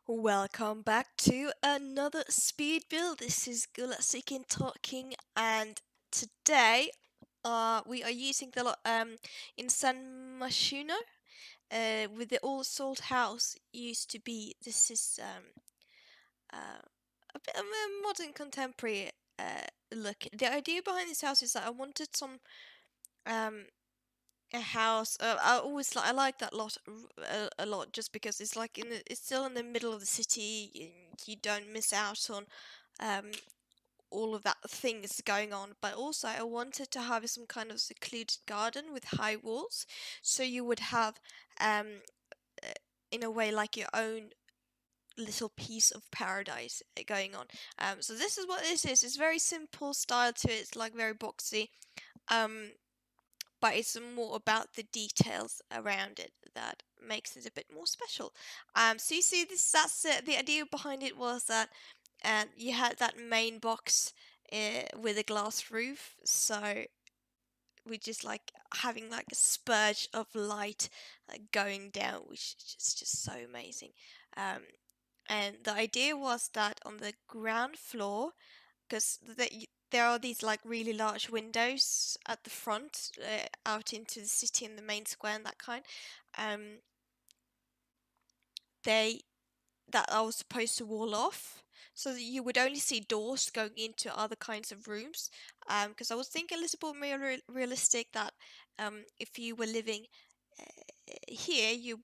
Welcome back to another speed build. This is Gulacykeln talking, and today we are using the in San Mashuno with the old salt house used to be. This is a bit of a modern contemporary look. The idea behind this house is that I wanted some um a house. I like that lot a lot just because it's like it's still in the middle of the city. You don't miss out on um all of that things going on. But also I wanted to have some kind of secluded garden with high walls, so you would have um uh, in a way like your own little piece of paradise going on. So this is what this is. It's very simple style to it. It's like very boxy. Um, but it's more about the details around it that makes it a bit more special. So you see, that's the idea behind it was that you had that main box with a glass roof, so we just like having like a spurge of light going down, which is just so amazing. Um, and the idea was that on the ground floor, because there are these like really large windows at the front out into the city and the main square and that kind. Um, they that I was supposed to wall off so that you would only see doors going into other kinds of rooms. Because I was thinking a little bit more realistic that if you were living here, you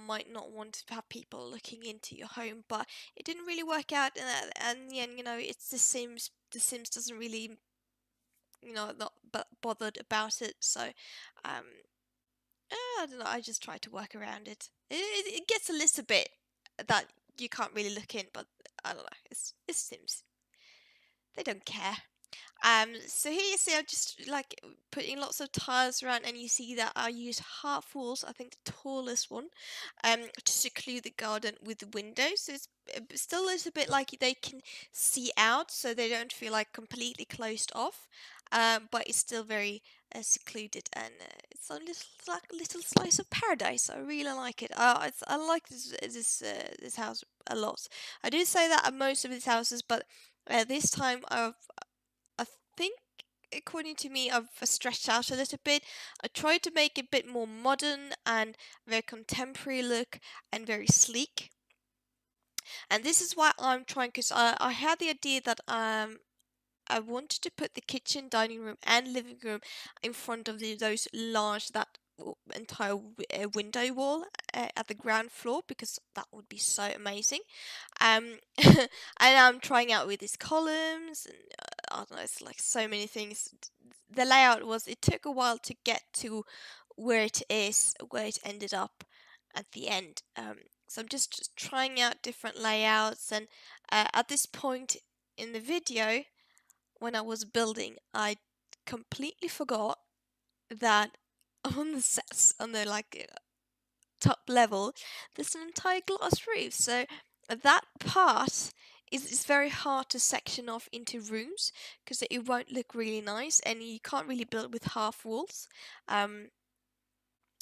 might not want to have people looking into your home, but it didn't really work out. And yeah, it's The Sims. The Sims doesn't really, not bothered about it. So, um, I don't know. I just try to work around it. It gets a little bit that you can't really look in, but I don't know. It's Sims. They don't care. So here you see I'm just like putting lots of tiles around, and you see that I use half walls. I think the tallest one, to seclude the garden with the windows. So it's still a little bit like they can see out, so they don't feel like completely closed off. But it's still very secluded, and it's a little slice of paradise. I really like it. I like this house a lot. I do say that at most of these houses, but this time I think, according to me, I've stretched out a little bit. I tried to make it a bit more modern and very contemporary look and very sleek. And this is why I'm trying, because I had the idea that I wanted to put the kitchen, dining room, and living room in front of those large that entire window wall at the ground floor, because that would be so amazing. And I'm trying out with these columns, and I don't know, it's like so many things. The layout was, it took a while to get to where it ended up at the end. So I'm just trying out different layouts, and at this point in the video, when I was building, I completely forgot that on the sets, on the top level, there's an entire glass roof. So that part is very hard to section off into rooms because it won't look really nice, and you can't really build with half walls.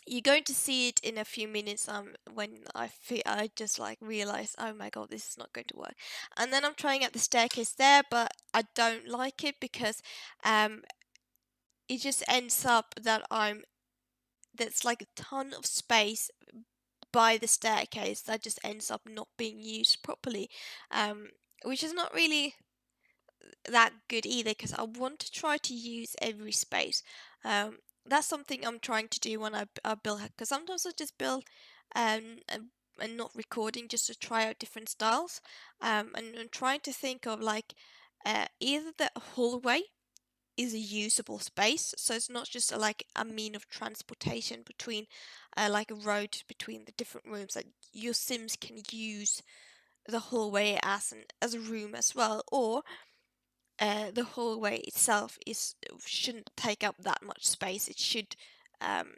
You're going to see it in a few minutes when I just like realize, oh my god, this is not going to work. And then I'm trying out the staircase there, but I don't like it because um it just ends up that there's like a ton of space by the staircase that just ends up not being used properly, um, which is not really that good either, because I want to try to use every space. That's something I'm trying to do when I build, because sometimes I just build and not recording just to try out different styles. And I'm trying to think of like either the hallway is a usable space, so it's not just like a mean of transportation between like a road between the different rooms, that your Sims can use the hallway as a room as well, or the hallway itself shouldn't take up that much space. It should um,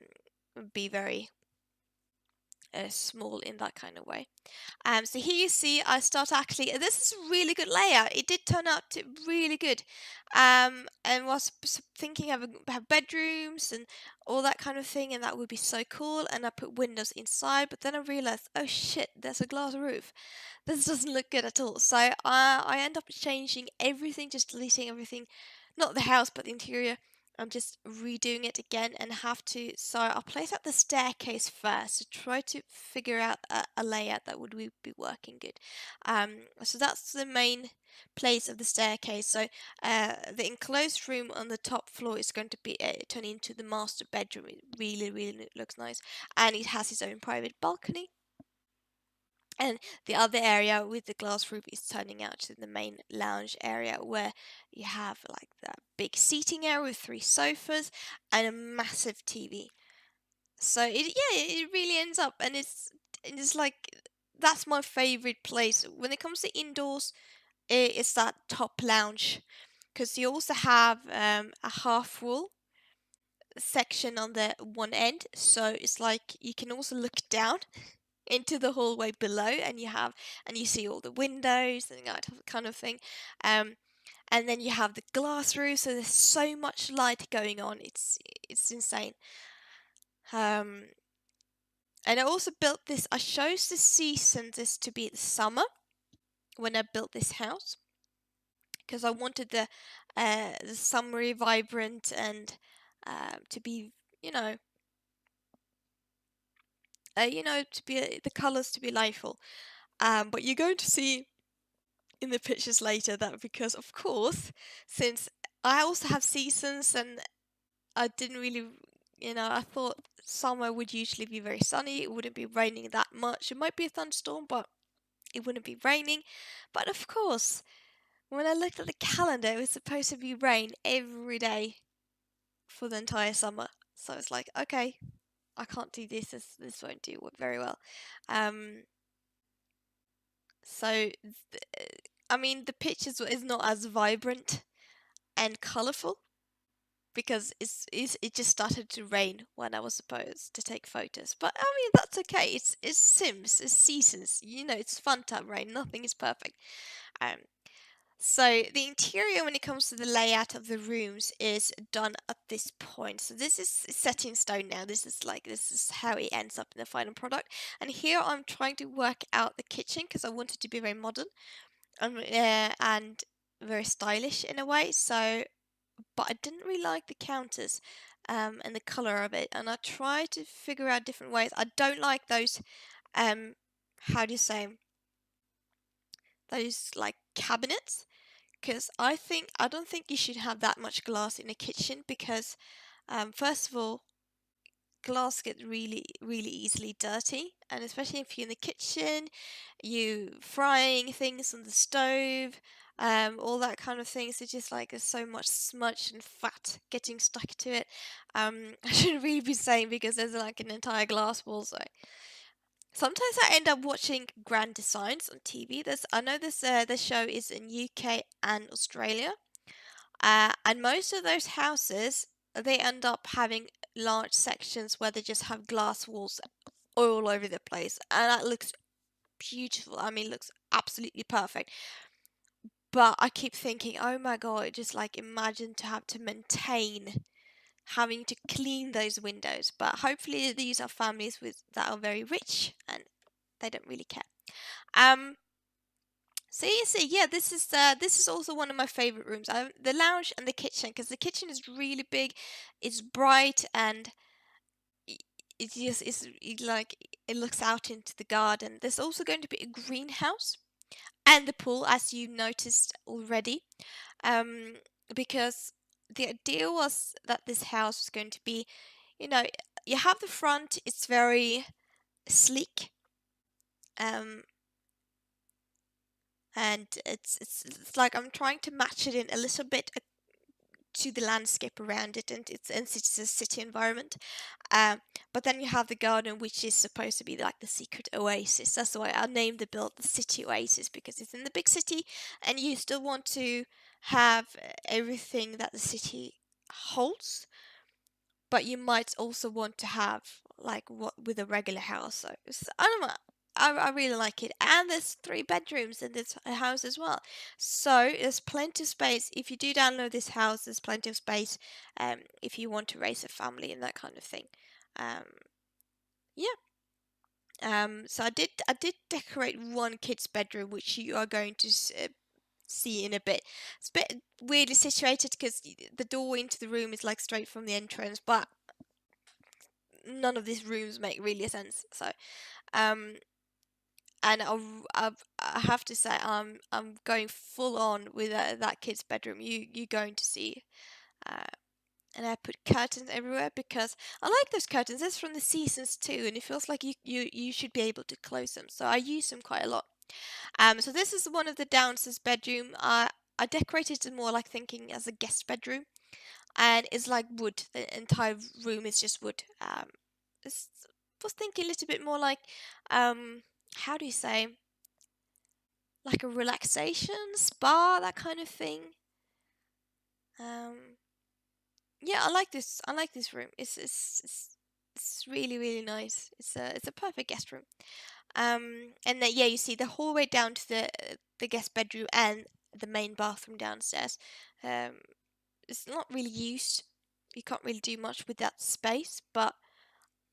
be very small in that kind of way. So here you see I start actually, this is a really good layout. It did turn out to really good. And was thinking of have bedrooms and all that kind of thing, and that would be so cool. And I put windows inside, but then I realized, oh shit, there's a glass roof. This doesn't look good at all. So I end up changing everything, just deleting everything, not the house, but the interior. I'm just redoing it again and have to. So I'll place out the staircase first to try to figure out a layout that would be working good. So that's the main place of the staircase. So the enclosed room on the top floor is going to be turned into the master bedroom. It really, really looks nice, and it has its own private balcony. And the other area with the glass roof is turning out to the main lounge area where you have like the big seating area with 3 sofas and a massive TV. So it really ends up, and it's like that's my favorite place when it comes to indoors. It's that top lounge because you also have a half wall section on the one end, so it's like you can also look down into the hallway below, and you see all the windows and that kind of thing. And then you have the glass roof, so there's so much light going on. It's insane. And I also built this. I chose the seasons as to be the summer when I built this house because I wanted the summery, vibrant, and to be you know to be the colors to be lively. But you're going to see in the pictures later that because of course, since I also have seasons and I didn't really, I thought summer would usually be very sunny. It wouldn't be raining that much. It might be a thunderstorm, but it wouldn't be raining. But of course, when I looked at the calendar, it was supposed to be rain every day for the entire summer. So it's like, okay, I can't do this. This won't do very well. Um, so, I mean, the pictures is not as vibrant and colorful because it just started to rain when I was supposed to take photos. But I mean, that's okay. It's Sims, it's seasons. It's fun to have rain. Nothing is perfect. Um, so the interior, when it comes to the layout of the rooms, is done at this point. So this is set in stone now. This is how it ends up in the final product. And here I'm trying to work out the kitchen because I want it to be very modern and very stylish in a way. So, but I didn't really like the counters and the color of it. And I tried to figure out different ways. I don't like those. How do you say? Those like cabinets, because I don't think you should have that much glass in a kitchen because first of all, glass gets really really easily dirty, and especially if you're in the kitchen, you frying things on the stove, all that kind of thing. So just like there's so much smudge and fat getting stuck to it. I shouldn't really be saying because there's like an entire glass wall. So sometimes I end up watching Grand Designs on TV. I know this show is in UK and Australia, and most of those houses they end up having large sections where they just have glass walls all over the place, and that looks beautiful. I mean, it looks absolutely perfect. But I keep thinking, oh my god, just like imagine to have to maintain having to clean those windows. But hopefully these are families that are very rich and they don't really care. So you see, yeah, this is also one of my favorite rooms. The lounge and the kitchen, because the kitchen is really big, it's bright, and it just is like it looks out into the garden. There's also going to be a greenhouse and the pool, as you noticed already, um, because the idea was that this house was going to be, you know, you have the front, it's very sleek, um, and it's like I'm trying to match it in a little bit to the landscape around it, and it's a city environment. But then you have the garden, which is supposed to be like the secret oasis. That's why I named the build the City Oasis, because it's in the big city, and you still want to have everything that the city holds, but you might also want to have like what with a regular house. So I don't know. I really like it, and there's 3 bedrooms in this house as well. So there's plenty of space. If you do download this house, there's plenty of space. If you want to raise a family and that kind of thing. Um, yeah. So I did decorate one kid's bedroom, which you are going to see in a bit. It's a bit weirdly situated because the door into the room is like straight from the entrance, but none of these rooms make really sense. So, um, and I have to say, I'm going full on with that kid's bedroom. You're going to see. Uh, and I put curtains everywhere because I like those curtains. That's from the seasons too, and it feels like you should be able to close them. So I use them quite a lot. So this is one of the downstairs bedroom. I decorated it more like thinking as a guest bedroom, and it's like wood. The entire room is just wood. It's, was thinking a little bit more like, how do you say, like a relaxation spa, that kind of thing. Um, yeah, I like this. I like this room. It's really really nice. It's a perfect guest room. And then yeah, you see the hallway down to the guest bedroom and the main bathroom downstairs. Um, it's not really used. You can't really do much with that space, but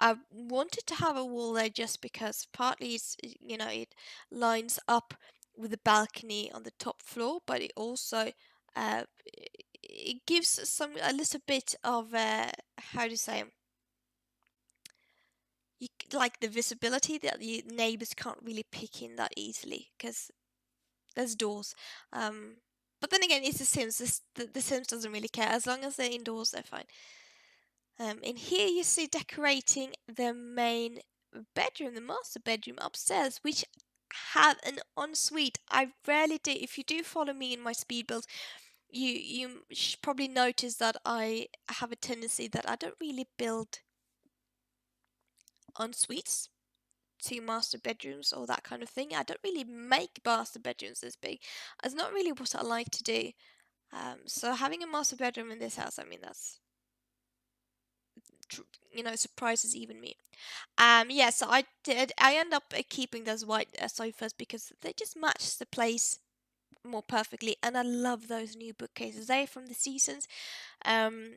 I wanted to have a wall there just because partly it lines up with the balcony on the top floor, but it also uh, it gives a little bit of how do you say, like the visibility that the neighbors can't really pick in that easily because there's doors. Um, but then again, it's The Sims. The Sims doesn't really care as long as they're indoors. They're fine. And here you see decorating the main bedroom, the master bedroom upstairs, which have an ensuite. I rarely do. If you do follow me in my speed build, you probably notice that I have a tendency that I don't really build ensuites to master bedrooms or that kind of thing. I don't really make master bedrooms this big. It's not really what I like to do. So having a master bedroom in this house, I mean, that's surprises even me. Yeah, so I end up keeping those white sofas because they just match the place more perfectly, and I love those new bookcases. They're from the seasons. Um,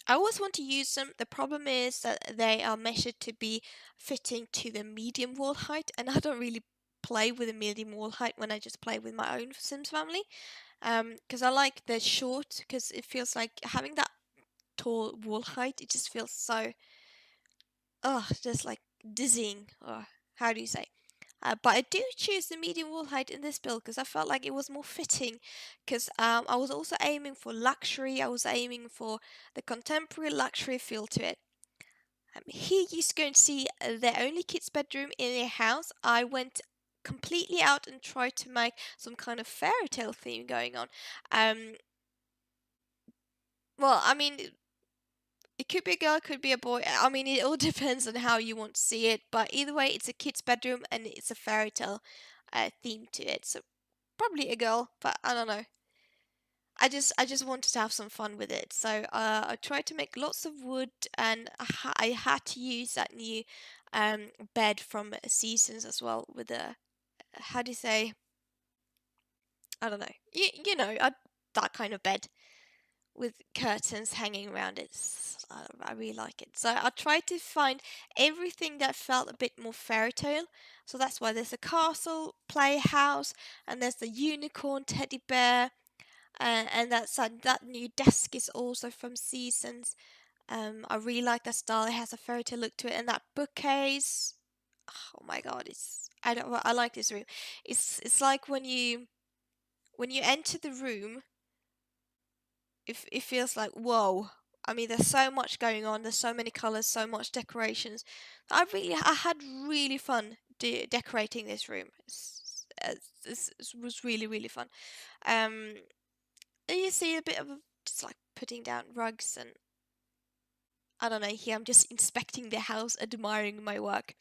I always want to use them. The problem is that they are measured to be fitting to the medium wall height, and I don't really play with a medium wall height when I just play with my own Sims family. Because I like the short, because it feels like having that tall wall height. It just feels so, just like dizzying, or how do you say? But I do choose the medium wall height in this build because I felt like it was more fitting. Because I was also aiming for luxury. I was aiming for the contemporary luxury feel to it. Here you're going to see the only kids' bedroom in their house. I went completely out and tried to make some kind of fairy tale theme going on. Um, well, I mean, it could be a girl, could be a boy. I mean, it all depends on how you want to see it. But either way, it's a kid's bedroom and it's a fairy tale theme to it. So probably a girl, but I don't know. I just wanted to have some fun with it. So I tried to make lots of wood, and I had to use that new bed from Seasons as well with the, how do you say? I don't know. That kind of bed with curtains hanging around it. I really like it. So I tried to find everything that felt a bit more fairy tale. So that's why there's a castle, playhouse, and there's the unicorn teddy bear, and that new desk is also from Seasons. I really like that style. It has a fairy tale look to it, and that bookcase. Oh my god, I like this room. It's like when you enter the room, it feels like whoa. I mean, there's so much going on. There's so many colors, so much decorations. I had really fun decorating this room. It was really really fun. Um, and you see a bit of just like putting down rugs, and I don't know. Here I'm just inspecting the house, admiring my work.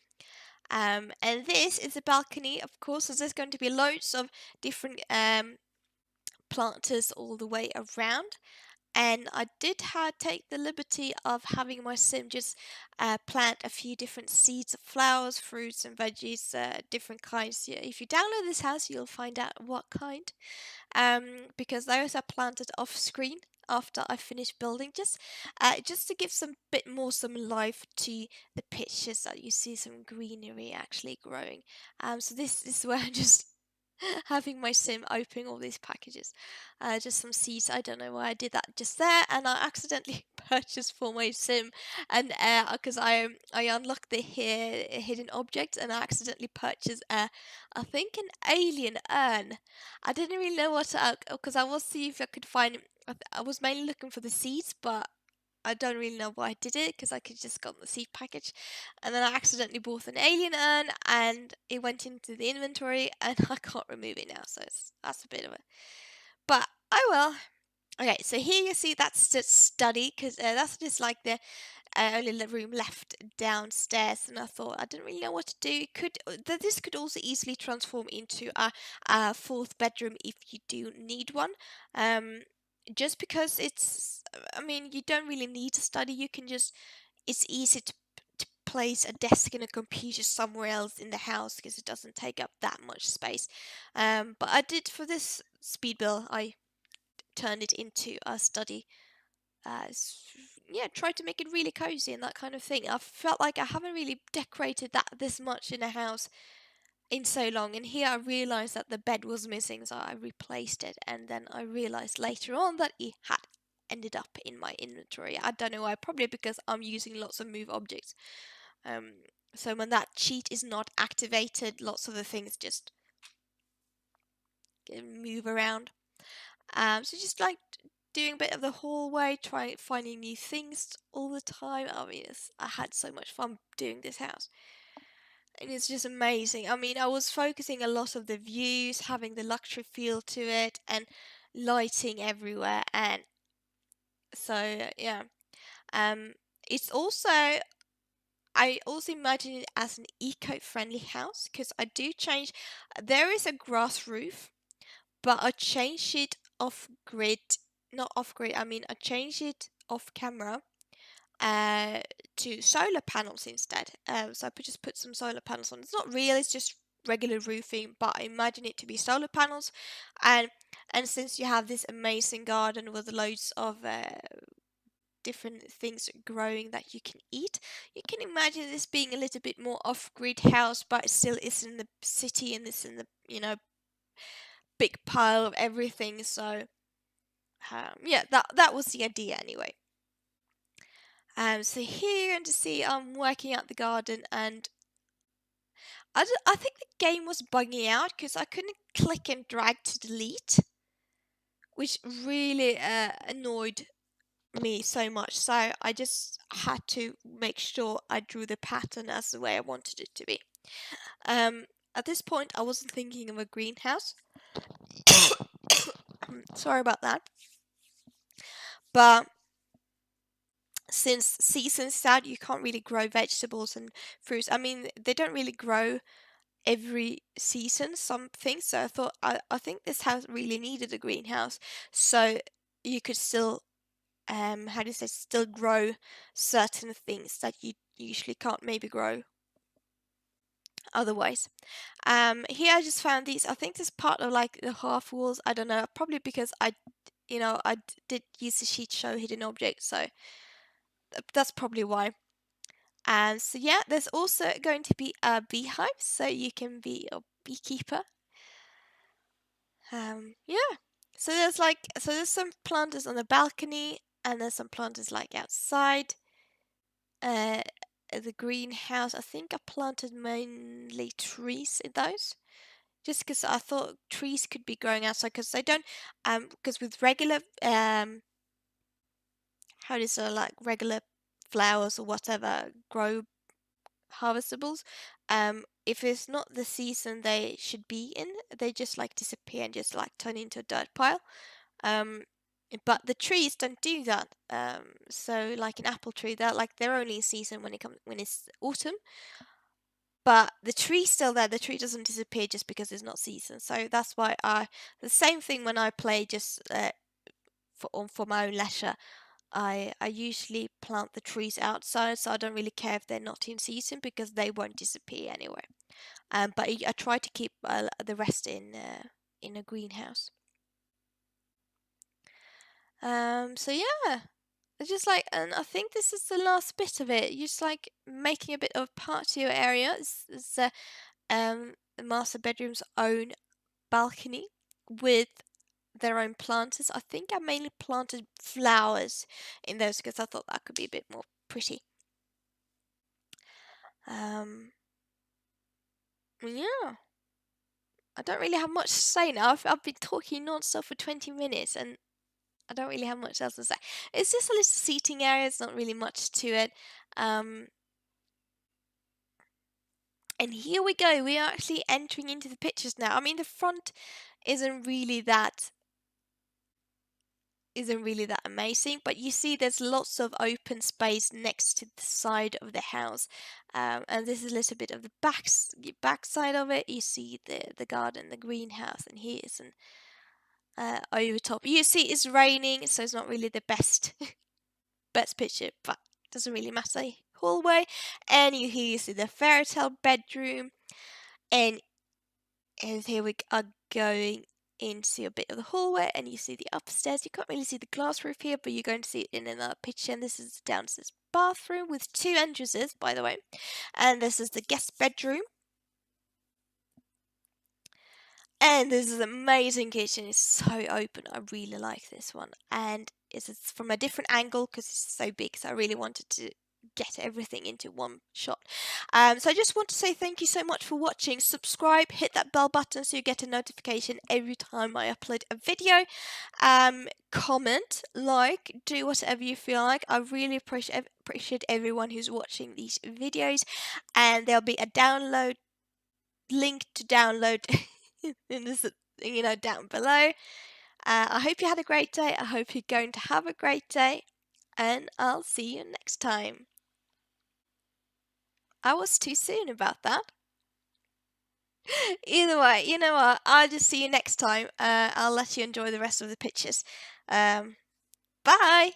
And this is a balcony, of course. So there's going to be loads of different planters all the way around. And I did take the liberty of having my sim just plant a few different seeds of flowers, fruits, and veggies, different kinds. Yeah, if you download this house, you'll find out what kind. Because those are planted off screen after I finish building, just to give some life to the pictures that you see some greenery actually growing. So this is where I'm just having my sim opening all these packages. Just some seeds. I don't know why I did that just there, and I accidentally purchased for my sim, and because I unlocked the hidden object, and I accidentally purchased I think an alien urn. I didn't really know what to, because I was see if I could find. I was mainly looking for the seeds, but I don't really know why I did it because I could just got the seed package, and then I accidentally bought an alien urn, and it went into the inventory, and I can't remove it now. So that's a bit of a. But oh well. Okay, so here you see that's the study because that's just like the only room left downstairs, and I thought I didn't really know what to do. This could also easily transform into a fourth bedroom if you do need one. Um, just because I mean, you don't really need to study. It's easy to place a desk and a computer somewhere else in the house because it doesn't take up that much space. But I did for this speed build, I turned it into a study. Uh, yeah, try to make it really cozy and that kind of thing. I felt like I haven't really decorated that this much in a house in so long, and here I realized that the bed was missing, so I replaced it, and then I realized later on that it had ended up in my inventory. I don't know why, probably because I'm using lots of move objects. Um, so when that cheat is not activated, lots of the things just move around. So just like doing a bit of the hallway, trying finding new things all the time. I mean, I had so much fun doing this house, and it's just amazing. I mean, I was focusing a lot of the views, having the luxury feel to it, and lighting everywhere, and so yeah. Um, it's also I also imagine it as an eco-friendly house because I do change. There is a grass roof, but I changed it off grid, not off grid. I mean, I changed it off camera uh, to solar panels instead. So I just put some solar panels on. It's not real, it's just regular roofing, but I imagine it to be solar panels. And and since you have this amazing garden with loads of different things growing that you can eat, you can imagine this being a little bit more off-grid house, but it still is in the city and it's in the big pile of everything. So yeah, that was the idea anyway. So here you're going to see I'm working out the garden, and I think the game was bugging out because I couldn't click and drag to delete, which really annoyed me so much. So I just had to make sure I drew the pattern as the way I wanted it to be. At this point, I wasn't thinking of a greenhouse. Sorry about that. But since season's out, you can't really grow vegetables and fruits. I mean, they don't really grow every season, some things. So I thought, I think this house really needed a greenhouse. So you could still, how do you say, still grow certain things that you usually can't maybe grow otherwise. Here I just found these. I think this part of like the half walls. I don't know. Probably because I did use the sheet show hidden objects, so that's probably why. And so yeah, there's also going to be a beehive, so you can be a beekeeper. Yeah. So there's some planters on the balcony, and there's some planters like outside. Uh, the greenhouse. I think I planted mainly trees in those, just because I thought trees could be growing outside because they don't. Because with regular how do you say, like regular flowers or whatever grow harvestables, if it's not the season they should be in, they just like disappear and just like turn into a dirt pile. Um, but the trees don't do that. So like an apple tree, they're only in season when it's autumn. But the tree's still there. The tree doesn't disappear just because it's not season. So that's why the same thing when I play just for my own leisure. I usually plant the trees outside, so I don't really care if they're not in season because they won't disappear anyway. But I try to keep the rest in a greenhouse. So yeah, it's just like, and I think this is the last bit of it. You're just like making a bit of patio area. It's the master bedroom's own balcony with their own planters. I think I mainly planted flowers in those because I thought that could be a bit more pretty. Yeah, I don't really have much to say now. I've been talking non-stop for 20 minutes and I don't really have much else to say. It's just a little seating area. It's not really much to it. Um, and here we go. We are actually entering into the pictures now. I mean, the front isn't really that amazing, but you see there's lots of open space next to the side of the house, and this is a little bit of the back side of it. You see the garden, the greenhouse, and here's an over top. You see it's raining, so it's not really the best best picture, but doesn't really matter. Hallway, and you see the fairy tale bedroom, and here we are going into a bit of the hallway, and you see the upstairs. You can't really see the glass roof here, but you're going to see it in another picture. And this is the downstairs bathroom with 2 entrances, by the way. And this is the guest bedroom. And this is an amazing kitchen. It's so open. I really like this one. And it's from a different angle because it's so big. So I really wanted to get everything into one shot. So I just want to say thank you so much for watching. Subscribe, hit that bell button so you get a notification every time I upload a video. Comment, like, do whatever you feel like. I really appreciate everyone who's watching these videos. And there'll be a download link to download in this, down below. I hope you had a great day. I hope you're going to have a great day, and I'll see you next time. I was too soon about that. Either way, you know what? I'll just see you next time. I'll let you enjoy the rest of the pictures. Bye!